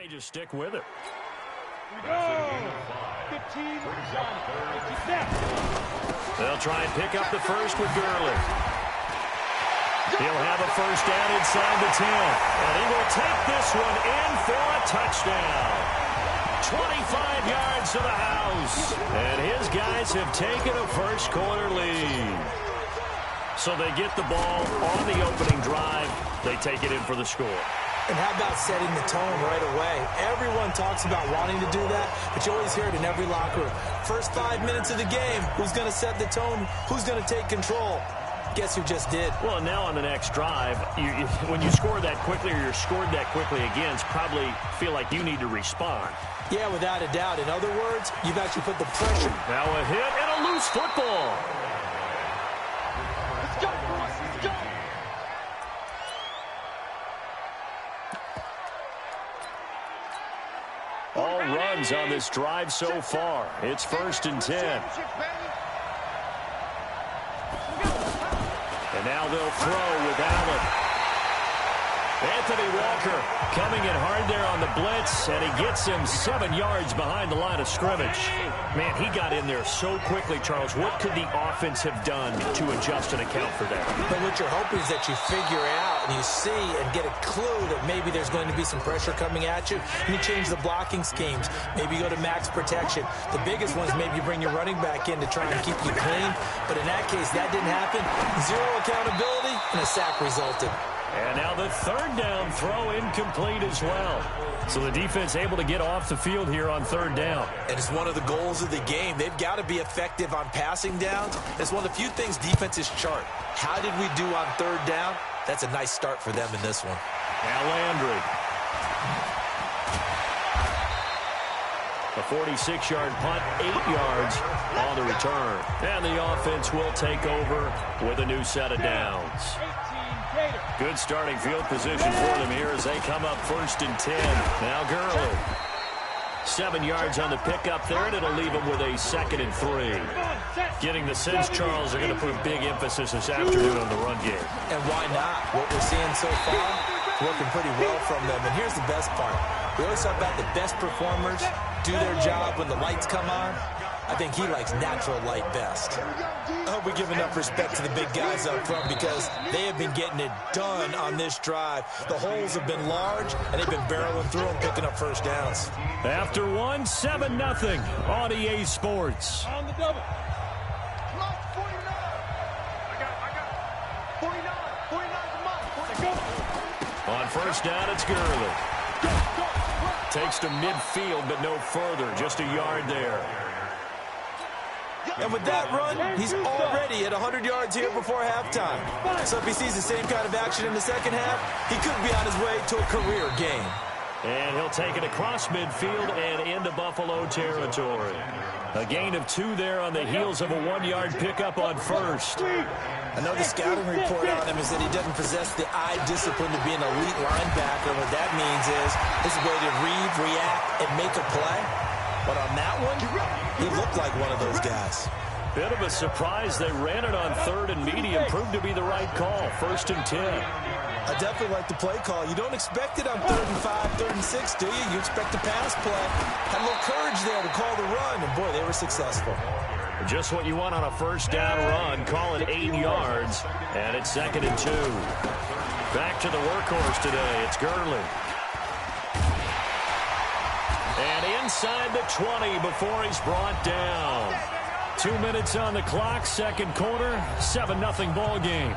may just stick with it. Go! 15, They'll try and pick up the first with Gurley. He'll have a first down inside the 10. And he will take this one in for a touchdown. 25 yards to the house. And his guys have taken a first quarter lead. So they get the ball on the opening drive. They take it in for the score. And how about setting the tone right away? Everyone talks about wanting to do that, but you always hear it in every locker room. First 5 minutes of the game, who's going to set the tone? Who's going to take control? Guess who just did? Well, and now on the next drive, when you score that quickly or you're scored that quickly again, probably feel like you need to respond. Yeah, without a doubt. In other words, you've actually put the pressure. Now a hit and a loose football. Let's go, boys. Let's go. All runs on this drive so far. It's 1st and 10. And now they'll throw with Allen. Anthony Walker coming in hard there on the blitz, and he gets him 7 yards behind the line of scrimmage. Man, he got in there so quickly, Charles. What could the offense have done to adjust and account for that? But what you're hoping is that you figure out and you see and get a clue that maybe there's going to be some pressure coming at you, and you change the blocking schemes. Maybe you go to max protection. The biggest one is maybe you bring your running back in to try and keep you clean. But in that case, that didn't happen. Zero accountability, and a sack resulted. And now the third down throw incomplete as well. So the defense able to get off the field here on third down. And it's one of the goals of the game. They've got to be effective on passing downs. It's one of the few things defenses chart. How did we do on third down? That's a nice start for them in this one. Now Landry. A 46-yard punt, 8 yards on the return. And the offense will take over with a new set of downs. Good starting field position for them here as they come up 1st and 10. Now Gurley. 7 yards on the pickup there, and it'll leave them with a 2nd and 3. Getting the sense, Charles, they're going to put a big emphasis this afternoon on the run game. And why not? What we're seeing so far, working pretty well from them. And here's the best part. We always talk about the best performers do their job when the lights come on. I think he likes natural light best. I hope we give enough respect to the big guys up front because they have been getting it done on this drive. The holes have been large, and they've been barreling through them, picking up first downs. After one, 7-0 on EA Sports. On the double. Come on, 49. I got 49. 49, come on. On first down, it's Gurley. Takes to midfield, but no further. Just a yard there. And with that run, he's already at 100 yards here before halftime. So if he sees the same kind of action in the second half, he could be on his way to a career game. And he'll take it across midfield and into Buffalo territory. A gain of 2 there on the heels of a 1-yard pickup on first. I know the scouting report on him is that he doesn't possess the eye discipline to be an elite linebacker. What that means is his ability to read, react, and make a play. But on that one, he looked like one of those guys. Bit of a surprise. They ran it on 3rd and medium. Proved to be the right call. 1st and 10. I definitely like the play call. You don't expect it on 3rd and 5, 3rd and 6, do you? You expect a pass play. Had a little courage there to call the run, and boy, they were successful. Just what you want on a first down run. Call it 8 yards, and it's 2nd and 2. Back to the workhorse today. It's Gurley. And inside the 20 before he's brought down. 2 minutes on the clock, second quarter, 7-0 ball game.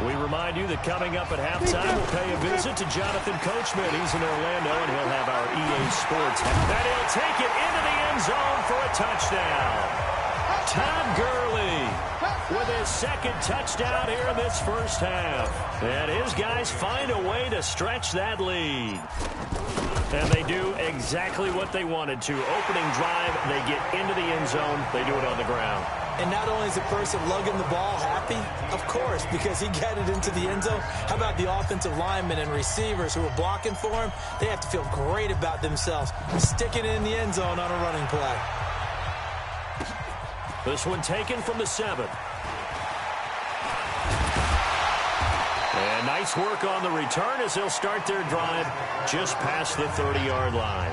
We remind you that coming up at halftime, we'll pay a visit to Jonathan Coachman. He's in Orlando, and he'll have our EA Sports. And he'll take it into the end zone for a touchdown. Todd Gurley with his 2nd touchdown here in this first half. And his guys find a way to stretch that lead. And they do exactly what they wanted to. Opening drive, they get into the end zone. They do it on the ground. And not only is the person lugging the ball happy, of course, because he got it into the end zone. How about the offensive linemen and receivers who are blocking for him? They have to feel great about themselves, sticking it in the end zone on a running play. This one taken from the 7. And Nice work on the return as they'll start their drive just past the 30-yard line.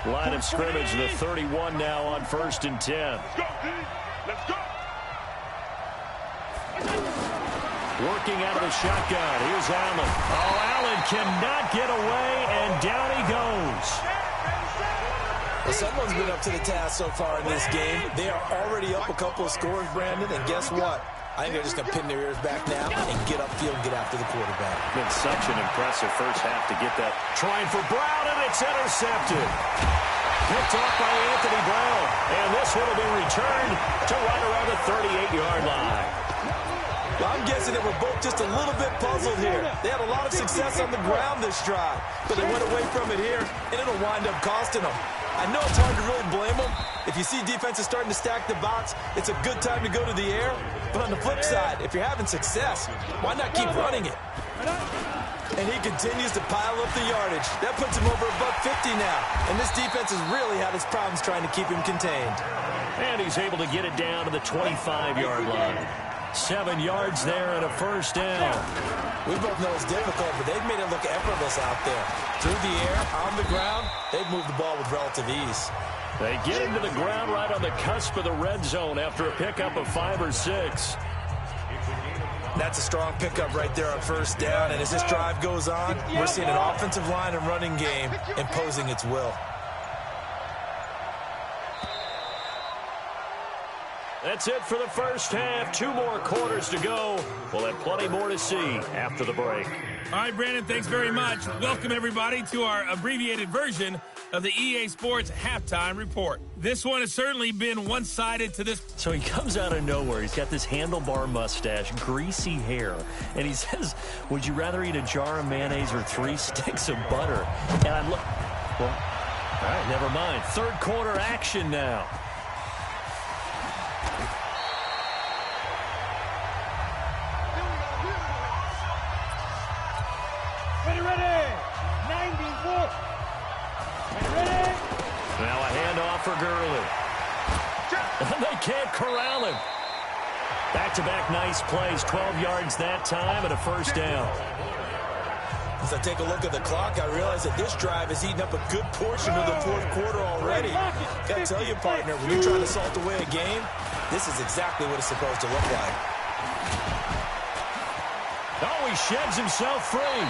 Line of scrimmage, the 31 now on 1st and 10. Let's go, D. Let's go. Working out of the shotgun. Here's Allen. Oh, Allen cannot get away, and down he goes. Well, someone's been up to the task so far in this game. They are already up a couple of scores, Brandon, and guess what? I think they're just going to pin their ears back now and get upfield and get after the quarterback. Been such an impressive first half to get that. Trying for Brown, and it's intercepted. Picked off by Anthony Brown, and this one will be returned to right around the 38-yard line. Well, I'm guessing that we're both just a little bit puzzled here. They had a lot of success on the ground this drive, but they went away from it here, and it'll wind up costing them. I know it's hard to really blame them. If you see defenses starting to stack the box, it's a good time to go to the air. But on the flip side, if you're having success, why not keep running it? And he continues to pile up the yardage. That puts him over $150 now. And this defense has really had its problems trying to keep him contained. And he's able to get it down to the 25-yard line. 7 yards there and a first down. We both know it's difficult, but they've made it look effortless out there. Through the air, on the ground, they've moved the ball with relative ease. They get into the ground right on the cusp of the red zone after a pickup of 5 or 6. That's a strong pickup right there on first down, and as this drive goes on, we're seeing an offensive line and running game imposing its will. That's it for the first half. 2 more quarters to go. We'll have plenty more to see after the break. All right, Brandon, thanks very much. Welcome, everybody, to our abbreviated version of the EA Sports Halftime Report. This one has certainly been one-sided to this. So he comes out of nowhere. He's got this handlebar mustache, greasy hair, and he says, would you rather eat a jar of mayonnaise or 3 sticks of butter? And I'm well, all right, never mind. Third quarter action now. Now a handoff for Gurley. And they can't corral him. Back-to-back nice plays. 12 yards that time and a first down. As I take a look at the clock, I realize that this drive has eaten up a good portion of the fourth quarter already. Got to tell you, partner, when you're trying to salt away a game, this is exactly what it's supposed to look like. Oh, he sheds himself free.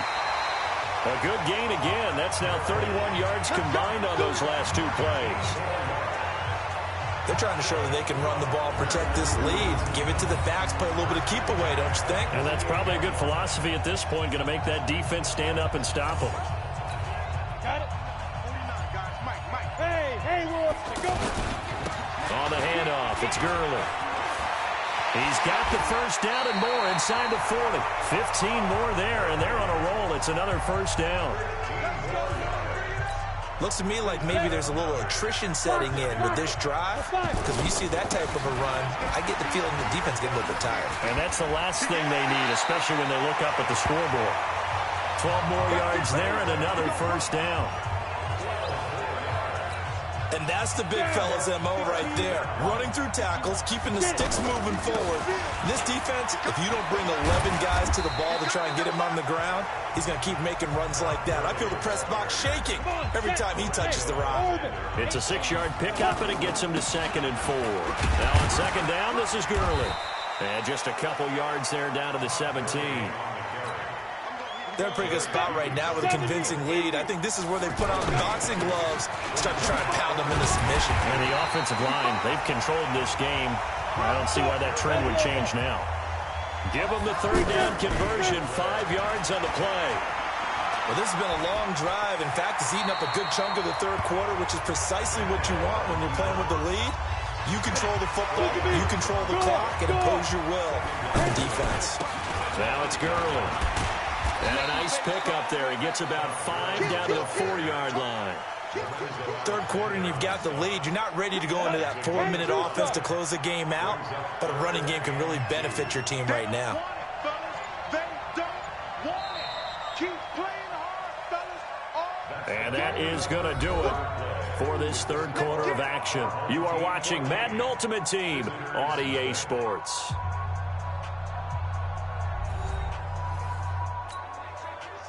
A good gain again. That's now 31 yards combined on those last 2 plays. They're trying to show that they can run the ball, protect this lead, give it to the backs, play a little bit of keep away, don't you think? And that's probably a good philosophy at this point, going to make that defense stand up and stop them. Got it. 49, guys. Mike. Hey, go. On the handoff, it's Gurley. He's got the first down and more inside the 40. 15 more there, and they're on a roll. It's another first down. Looks to me like maybe there's a little attrition setting in with this drive, because when you see that type of a run, I get the feeling the defense getting a little bit tired. And that's the last thing they need, especially when they look up at the scoreboard. 12 more yards there and another first down. And that's the big fella's MO right there. Running through tackles, keeping the sticks moving forward. This defense, if you don't bring 11 guys to the ball to try and get him on the ground, he's going to keep making runs like that. I feel the press box shaking every time he touches the rock. It's a 6-yard pickup, and it gets him to 2nd and 4. Now on 2nd down, this is Gurley. And just a couple yards there down to the 17. They're in a pretty good spot right now with a convincing lead. I think this is where they put on the boxing gloves, start to try and pound them into submission. And the offensive line, they've controlled this game. I don't see why that trend would change now. Give them the 3rd down conversion, 5 yards on the play. Well, this has been a long drive. In fact, it's eaten up a good chunk of the 3rd quarter, which is precisely what you want when you're playing with the lead. You control the football, you control the clock, and impose your will on defense. Now it's Gurley. And a nice pickup there. He gets about 5 down to the 4-yard line. 3rd quarter and you've got the lead. You're not ready to go into that 4-minute offense to close the game out, but a running game can really benefit your team right now. And that is going to do it for this 3rd quarter of action. You are watching Madden Ultimate Team on EA Sports.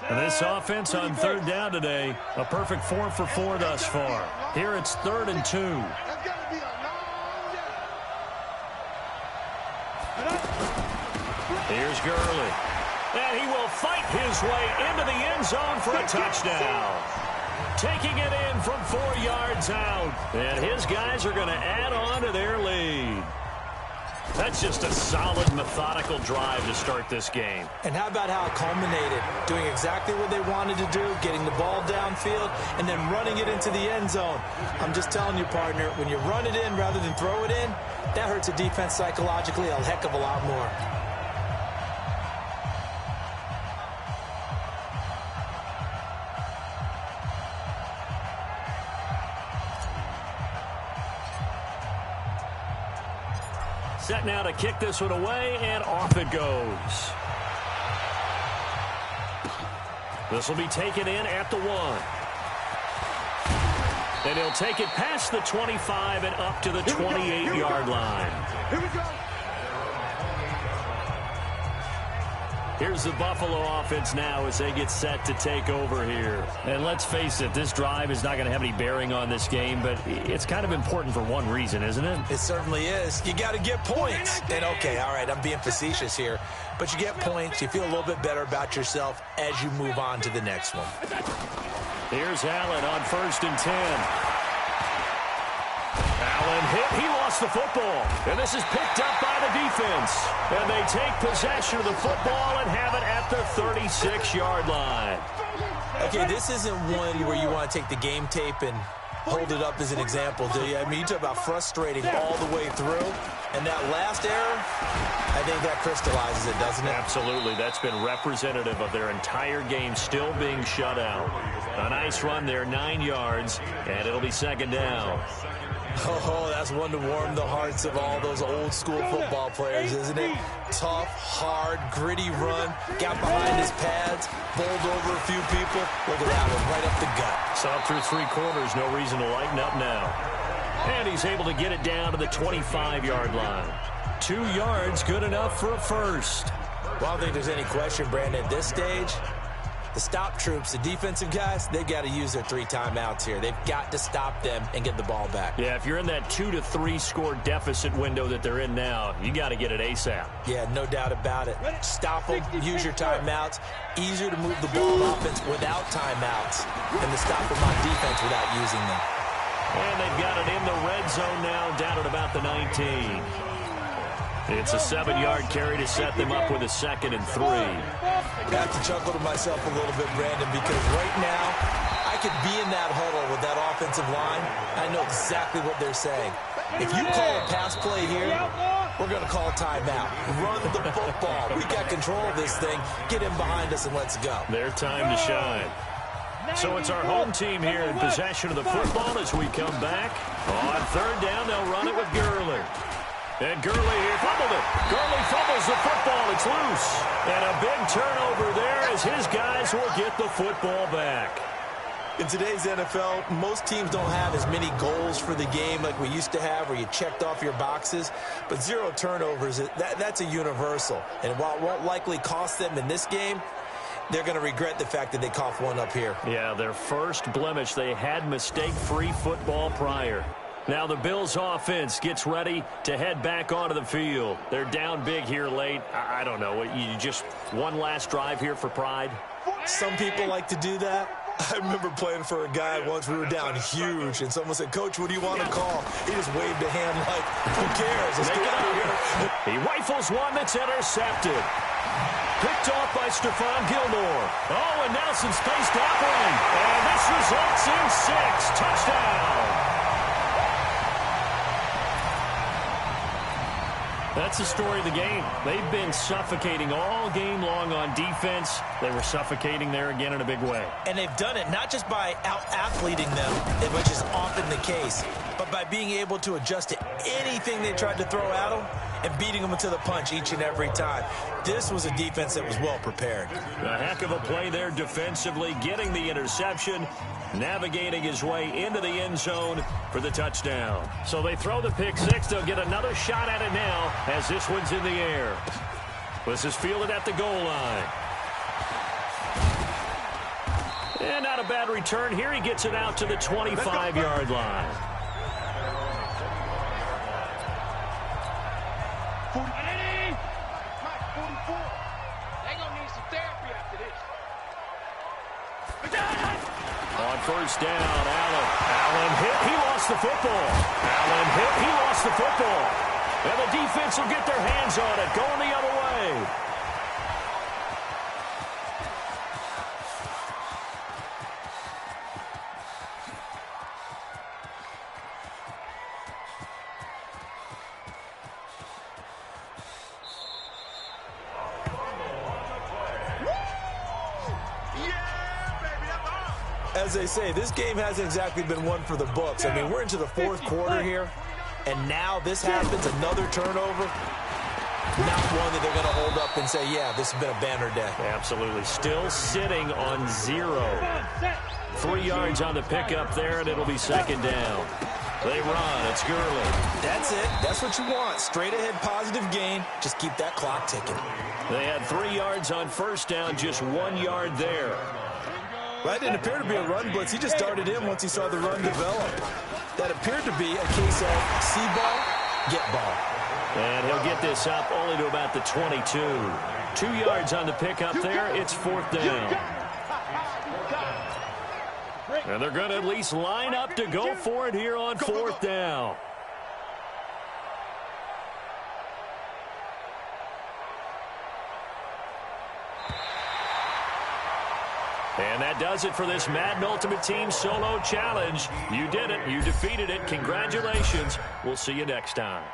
And this offense on third down today, a perfect 4 for 4 thus far. Here it's 3rd and 2. Here's Gurley. And he will fight his way into the end zone for a touchdown. Taking it in from 4 yards out. And his guys are going to add on to their lead. That's just a solid, methodical drive to start this game. And how about how it culminated? Doing exactly what they wanted to do, getting the ball downfield, and then running it into the end zone. I'm just telling you, partner, when you run it in rather than throw it in, that hurts a defense psychologically a heck of a lot more. Set now to kick this one away, and off it goes. This will be taken in at the 1. And he'll take it past the 25 and up to the 28-yard line. Here we go. Here's the Buffalo offense now as they get set to take over here. And let's face it, this drive is not going to have any bearing on this game, but it's kind of important for one reason, isn't it? It certainly is. You got to get points. And, okay, all right, I'm being facetious here. But you get points, you feel a little bit better about yourself as you move on to the next one. Here's Allen on 1st and 10. Allen hit. He lost the football. And this is picked up by the defense. And they take possession of the football and have it at the 36-yard line. Okay, this isn't one where you want to take the game tape and hold it up as an example, do you? I mean, you talk about frustrating all the way through. And that last error, I think that crystallizes it, doesn't it? Absolutely. That's been representative of their entire game still being shut out. A nice run there, 9 yards, and it'll be 2nd down. Oh, that's one to warm the hearts of all those old-school football players, isn't it? Tough, hard, gritty run, got behind his pads, bowled over a few people. Look at that one, right up the gut. Saw through 3 quarters, no reason to lighten up now. And he's able to get it down to the 25-yard line. 2 yards, good enough for a first. Well, I don't think there's any question, Brandon, at this stage, the stop troops, the defensive guys, they got to use their 3 timeouts here. They've got to stop them and get the ball back. Yeah, if you're in that 2 to 3 score deficit window that they're in now, you got to get it ASAP. Yeah, no doubt about it. Stop them, use your timeouts. Easier to move the ball on offense without timeouts than to stop them on defense without using them. And they've got it in the red zone now, down at about the 19. It's a 7-yard carry to set them up with a 2nd and 3. I have to chuckle to myself a little bit, Brandon, because right now I could be in that huddle with that offensive line. I know exactly what they're saying. If you call a pass play here, we're going to call timeout. Run the football. We got control of this thing. Get him behind us and let's go. Their time to shine. So it's our home team here in possession of the football as we come back. On 3rd down, they'll run it with Gurley. And Gurley here fumbled it. Gurley fumbles the football. It's loose. And a big turnover there as his guys will get the football back. In today's NFL, most teams don't have as many goals for the game like we used to have where you checked off your boxes. But 0 turnovers, that's a universal. And while it won't likely cost them in this game, they're going to regret the fact that they coughed one up here. Yeah, their first blemish. They had mistake-free football prior. Now the Bills offense gets ready to head back onto the field. They're down big here late. I don't know. You just one last drive here for pride? Some people like to do that. I remember playing for a guy once. We were down huge, and someone said, "Coach, what do you want to call?" He just waved a hand like, "Who cares? Let's get out of here." He rifles one that's intercepted. Picked off by Stephon Gilmore. Oh, and Nelson spaced out one. And this results in 6. Touchdown. That's the story of the game. They've been suffocating all game long on defense. They were suffocating there again in a big way. And they've done it not just by out-athleting them, which is often the case, but by being able to adjust to anything they tried to throw at them and beating them to the punch each and every time. This was a defense that was well prepared. A heck of a play there defensively, getting the interception, navigating his way into the end zone for the touchdown. So they throw the pick 6. They'll get another shot at it now as this one's in the air. This is fielded at the goal line. And not a bad return here. He gets it out to the 25-yard line. 44. They're going to need some therapy after this. On first down, Allen hit. He lost the football. Allen hit. He lost the football. And the defense will get their hands on it, going the other way. As they say, this game hasn't exactly been one for the books. I mean, we're into the fourth quarter here, and now this happens, another turnover. Not one that they're going to hold up and say, yeah, this has been a banner day. Absolutely. Still sitting on 0. 3 yards on the pickup there, and it'll be second down. They run. It's Gurley. That's it. That's what you want. Straight ahead positive gain. Just keep that clock ticking. They had 3 yards on first down, just 1 yard there. Well, that didn't appear to be a run blitz. He just darted in once he saw the run develop. That appeared to be a case of see ball, get ball. And he'll get this up only to about the 22. 2 yards on the pickup there. It's fourth down. And they're going to at least line up to go for it here on fourth down. And that does it for this Madden Ultimate Team Solo Challenge. You did it. You defeated it. Congratulations. We'll see you next time.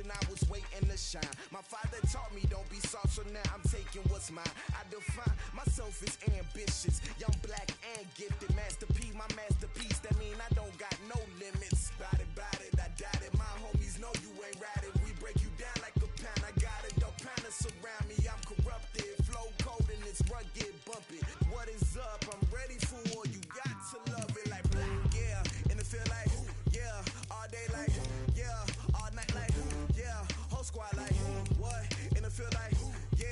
I was waiting to shine. My father taught me don't be soft, so now I'm taking what's mine. I define myself as ambitious, young, black, and gifted. Master P, my masterpiece. That mean I don't got no limits. Bout it, I doubt it. My homies know you ain't ratted. We break you down like a pound. I got it, don't panic surround me. I'm corrupted, flow cold and it's rugged, bumpy. What is up? I'm ready for war. You got to love it like black, yeah. And it feel like, yeah, all day like, yeah, all night like, yeah, whole squad like, what? And it feel like, yeah.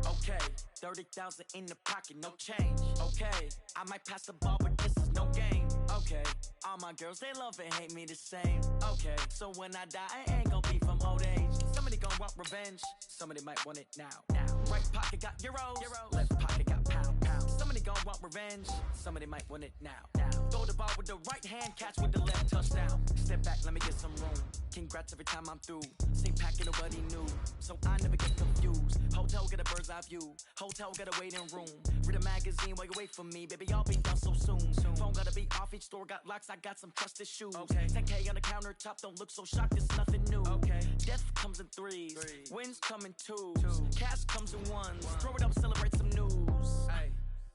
Okay, 30,000 in the pocket, no change. Okay, I might pass the ball, but this is no game. Okay, all my girls, they love and hate me the same. Okay, so when I die, I ain't gonna be from old age. Somebody gonna want revenge, somebody might want it now. Right pocket got euros, left pocket got pound. Somebody gonna want revenge, somebody might want it now. Throw the ball with the right hand, catch with the left, touchdown. Step back, let me get some room. Congrats every time I'm through. Same packet, nobody knew, so I never get confused. Hotel get a bird's eye view. Hotel get a waiting room. Read a magazine while you wait for me, baby. I'll be done so soon. Phone gotta be off. Each store got locks. I got some trusted shoes. 10K on the countertop. Don't look so shocked. It's nothing new. Death comes in threes. Wins come in twos. Cash comes in ones. Throw it up, celebrate some news.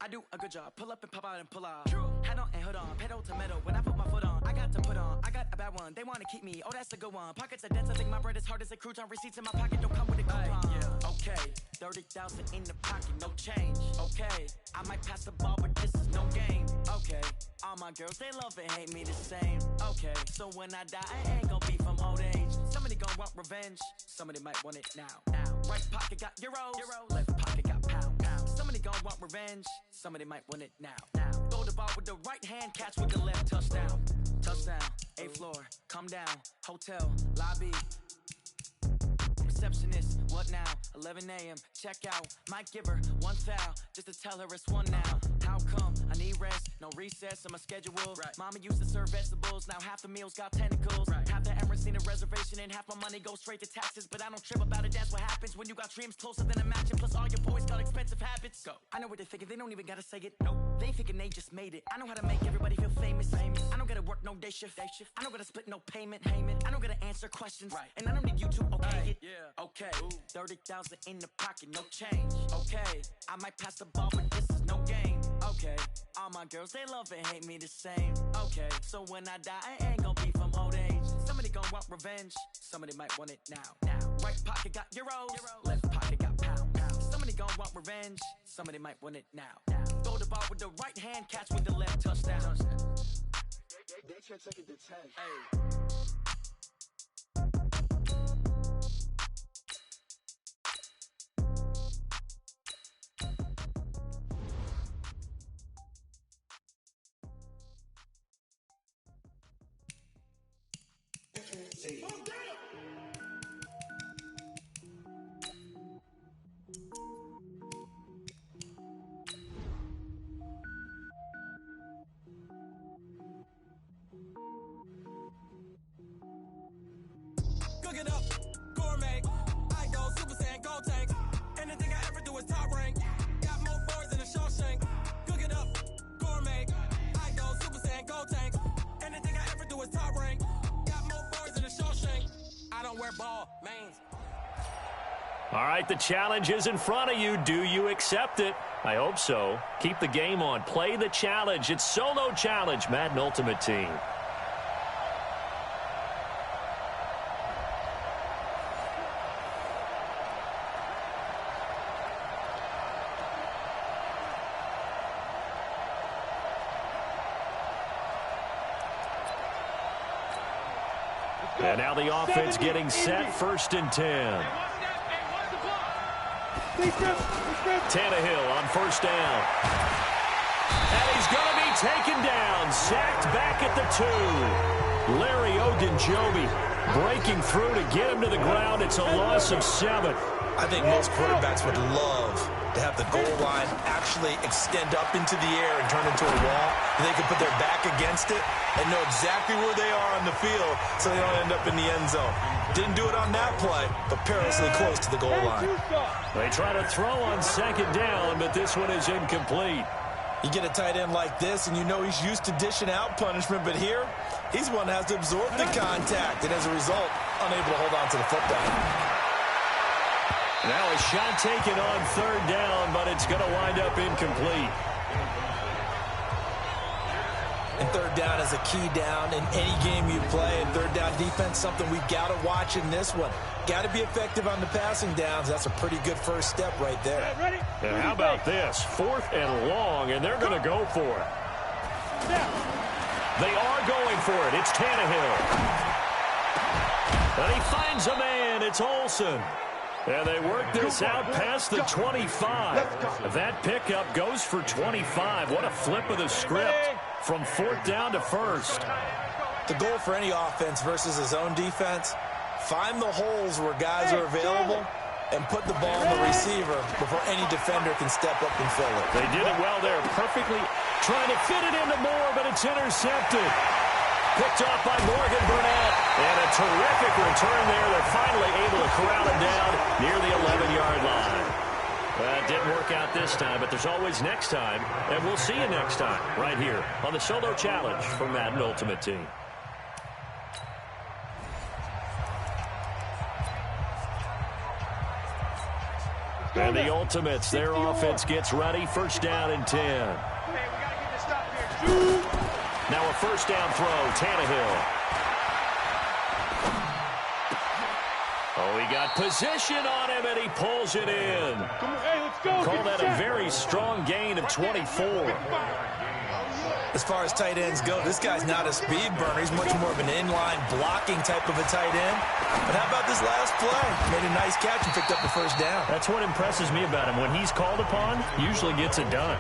I do a good job. Pull up and pop out and pull out. Head on and hood on. Pedal to metal. When I put my foot on, I got to put on. I got a bad one. They want to keep me. Oh, that's a good one. Pockets are dense. I think my bread is hard as a crouton. Receipts in my pocket don't come with a coupon. Okay, 30,000 in the pocket, no change. Okay, I might pass the ball, but this is no game. Okay, all my girls, they love and hate me the same. Okay, so when I die, I ain't gonna be from old age. Somebody gonna want revenge. Somebody might want it now. Right pocket got euros. Left pocket got pound. Somebody gonna want revenge. Somebody might want it now. Throw the ball with the right hand, catch with the left, touchdown. Touchdown, 8th floor, come down, hotel, lobby. Receptionist, what now? 11 a.m., check out. Might give her one foul, just to tell her it's one now. How come? I need rest, no recess in my schedule. Mama used to serve vegetables, now half the meals got tentacles. Half the Emirates need a reservation and half my money goes straight to taxes. But I don't trip about it, that's what happens when you got dreams closer than a match. And plus all your boys got expensive habits. Go. I know what they're thinking, they don't even gotta say it. Nope. They ain't thinking they just made it. I know how to make everybody feel famous. I don't gotta work no day shift. I don't gotta split no payment. I don't gotta answer questions. And I don't need you to okay it. Okay, 30,000 in the pocket, no change. Okay, I might pass the ball, but this is no game. Okay, all my girls, they love and hate me the same. Okay, so when I die, I ain't gonna be from old age. Somebody gonna want revenge, somebody might want it now. Right pocket got euros, left pocket got pound. Somebody gonna want revenge, somebody might want it now. Throw the ball with the right hand, catch with the left, touchdown. They can't take it to 10. Cook it up, gourmet. I go Super Saiyan, gold tank. Anything I ever do is top rank. Got more boys than a Shawshank. Cook it up, gourmet. I go Super Saiyan, gold tank. Anything I ever do is top rank. Got more boys than a Shawshank. I don't wear ball, mains. All right, the challenge is in front of you. Do you accept it? I hope so. Keep the game on. Play the challenge. It's Solo Challenge, Madden Ultimate Team. And now the offense getting set, 1st and 10. Tannehill on 1st down. And he's going to be taken down, sacked back at the 2. Larry Ogunjobi breaking through to get him to the ground. It's a loss of 7. I think most quarterbacks would love to have the goal line actually extend up into the air and turn into a wall. And they can put their back against it and know exactly where they are on the field so they don't end up in the end zone. Didn't do it on that play, but perilously close to the goal line. They try to throw on 2nd down, but this one is incomplete. You get a tight end like this, and you know he's used to dishing out punishment, but here, he's the one that has to absorb the contact, and as a result, unable to hold on to the football. Now a shot taken on 3rd down, but it's going to wind up incomplete. And 3rd down is a key down in any game you play. And 3rd down defense, something we've got to watch in this one. Got to be effective on the passing downs. That's a pretty good first step right there. And how about this? 4th and long, and they're going to go for it. They are going for it. It's Tannehill. And he finds a man. It's Olsen. And they work this out past the 25. That pickup goes for 25. What a flip of the script from 4th down to 1st. The goal for any offense versus his own defense, find the holes where guys are available and put the ball in the receiver before any defender can step up and fill it. They did it well there, perfectly trying to fit it into Moore, but it's intercepted. Picked off by Morgan Burnett. And a terrific return there. They're finally able to corral it down near the 11-yard line. Well, it didn't work out this time, but there's always next time. And we'll see you next time right here on the Solo Challenge from Madden Ultimate Team. And the Ultimates, their offense gets ready. 1st down and 10. Hey, we got to get this stop here. Now a 1st down throw, Tannehill. Oh, he got position on him, and he pulls it in. Come on, hey, let's go. Call that a very strong gain of 24. As far as tight ends go, this guy's not a speed burner. He's much more of an inline blocking type of a tight end. But how about this last play? Made a nice catch and picked up the 1st down. That's what impresses me about him. When he's called upon, usually gets it done.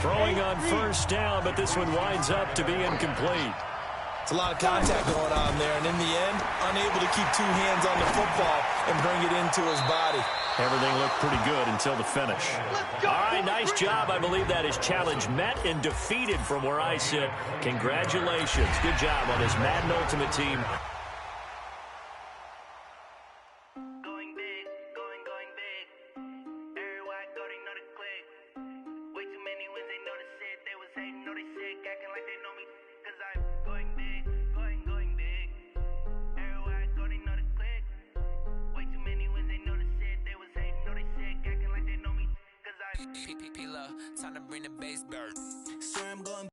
Throwing on 1st down, but this one winds up to be incomplete. It's a lot of contact going on there, and in the end, unable to keep 2 hands on the football and bring it into his body. Everything looked pretty good until the finish. All right, nice job. I believe that is challenge met and defeated from where I sit. Congratulations. Good job on this Madden Ultimate Team. Going big, going big. Everywhere I go, they know the click. Way too many wins, they know the shit. They was hating, know they sick, acting like they know me. Cause I'm going big, going big. Everywhere I go, they know the click. Way too many wins, they know the shit. They was hating, know they sick, acting like they know me. Cause I'm P-P-P-Love, time to bring the bass bird. Swear I'm going